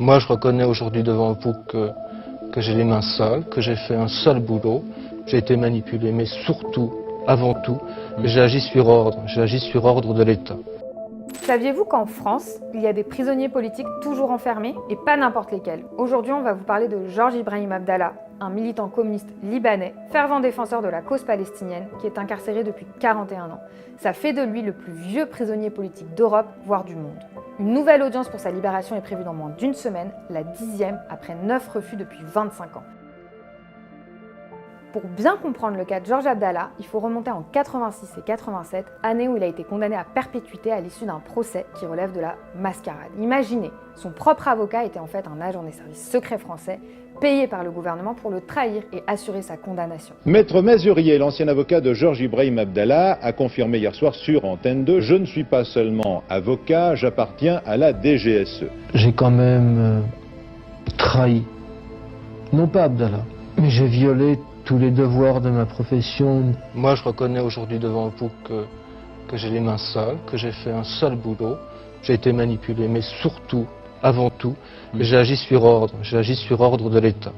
Moi, je reconnais aujourd'hui devant vous que j'ai les mains sales, que j'ai fait un sale boulot, j'ai été manipulé, mais surtout, avant tout, j'ai agi sur ordre de l'État. Saviez-vous qu'en France, il y a des prisonniers politiques toujours enfermés, et pas n'importe lesquels? Aujourd'hui, on va vous parler de Georges Ibrahim Abdallah, un militant communiste libanais, fervent défenseur de la cause palestinienne, qui est incarcéré depuis 41 ans. Ça fait de lui le plus vieux prisonnier politique d'Europe, voire du monde. Une nouvelle audience pour sa libération est prévue dans moins d'une semaine, la 10e après 9 refus depuis 25 ans. Pour bien comprendre le cas de Georges Abdallah, il faut remonter en 86 et 87, année où il a été condamné à perpétuité à l'issue d'un procès qui relève de la mascarade. Imaginez, son propre avocat était en fait un agent des services secrets français, payé par le gouvernement pour le trahir et assurer sa condamnation. Maître Mazurier, l'ancien avocat de Georges Ibrahim Abdallah, a confirmé hier soir sur Antenne 2 « Je ne suis pas seulement avocat, j'appartiens à la DGSE ». J'ai quand même trahi, non pas Abdallah, mais j'ai violé tous les devoirs de ma profession. Moi, je reconnais aujourd'hui devant vous que j'ai les mains sales, que j'ai fait un sale boulot, j'ai été manipulé, mais surtout, avant tout, j'ai agi sur ordre de l'État.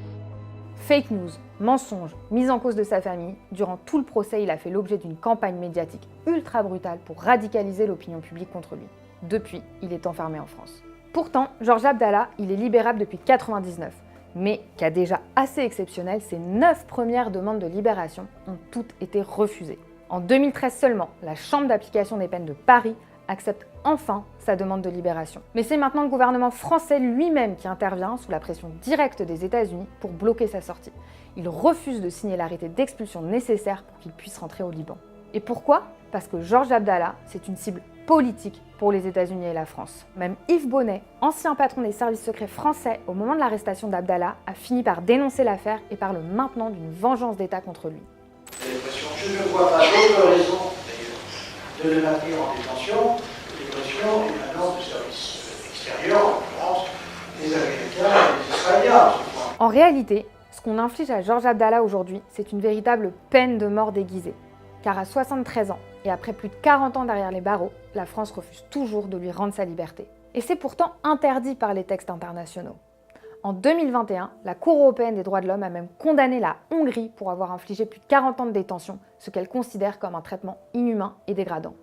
Fake news, mensonges, mise en cause de sa famille, durant tout le procès, il a fait l'objet d'une campagne médiatique ultra brutale pour radicaliser l'opinion publique contre lui. Depuis, il est enfermé en France. Pourtant, Georges Abdallah, il est libérable depuis 1999. Mais, cas déjà assez exceptionnel, ses 9 premières demandes de libération ont toutes été refusées. En 2013 seulement, la Chambre d'application des peines de Paris accepte enfin sa demande de libération. Mais c'est maintenant le gouvernement français lui-même qui intervient sous la pression directe des États-Unis pour bloquer sa sortie. Il refuse de signer l'arrêté d'expulsion nécessaire pour qu'il puisse rentrer au Liban. Et pourquoi? Parce que Georges Abdallah, c'est une cible politique pour les États-Unis et la France. Même Yves Bonnet, ancien patron des services secrets français au moment de l'arrestation d'Abdallah, a fini par dénoncer l'affaire et parle maintenant d'une vengeance d'État contre lui. Je ne vois pas d'autre raison, d'ailleurs, de le maintenir en détention que les pressions émanant du service extérieur, en l'occurrence des Américains et des Israéliens. En réalité, ce qu'on inflige à Georges Abdallah aujourd'hui, c'est une véritable peine de mort déguisée. Car à 73 ans, et après plus de 40 ans derrière les barreaux, la France refuse toujours de lui rendre sa liberté. Et c'est pourtant interdit par les textes internationaux. En 2021, la Cour européenne des droits de l'homme a même condamné la Hongrie pour avoir infligé plus de 40 ans de détention, ce qu'elle considère comme un traitement inhumain et dégradant.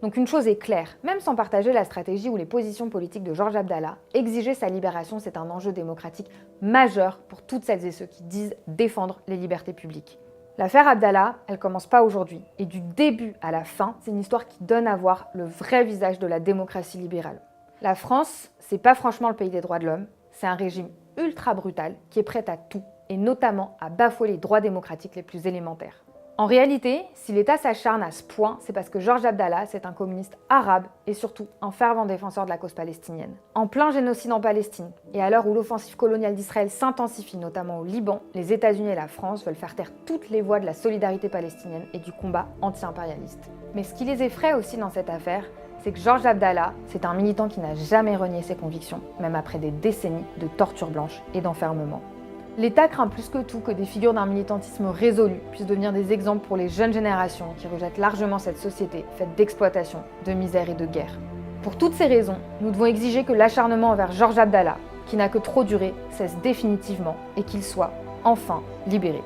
Donc une chose est claire, même sans partager la stratégie ou les positions politiques de Georges Abdallah, exiger sa libération, c'est un enjeu démocratique majeur pour toutes celles et ceux qui disent défendre les libertés publiques. L'affaire Abdallah, elle commence pas aujourd'hui, et du début à la fin, c'est une histoire qui donne à voir le vrai visage de la démocratie libérale. La France, c'est pas franchement le pays des droits de l'homme, c'est un régime ultra brutal qui est prêt à tout, et notamment à bafouer les droits démocratiques les plus élémentaires. En réalité, si l'État s'acharne à ce point, c'est parce que Georges Abdallah, c'est un communiste arabe et surtout un fervent défenseur de la cause palestinienne. En plein génocide en Palestine, et à l'heure où l'offensive coloniale d'Israël s'intensifie, notamment au Liban, les États-Unis et la France veulent faire taire toutes les voix de la solidarité palestinienne et du combat anti-impérialiste. Mais ce qui les effraie aussi dans cette affaire, c'est que Georges Abdallah, c'est un militant qui n'a jamais renié ses convictions, même après des décennies de torture blanche et d'enfermement. L'État craint plus que tout que des figures d'un militantisme résolu puissent devenir des exemples pour les jeunes générations qui rejettent largement cette société faite d'exploitation, de misère et de guerre. Pour toutes ces raisons, nous devons exiger que l'acharnement envers Georges Abdallah, qui n'a que trop duré, cesse définitivement et qu'il soit enfin libéré.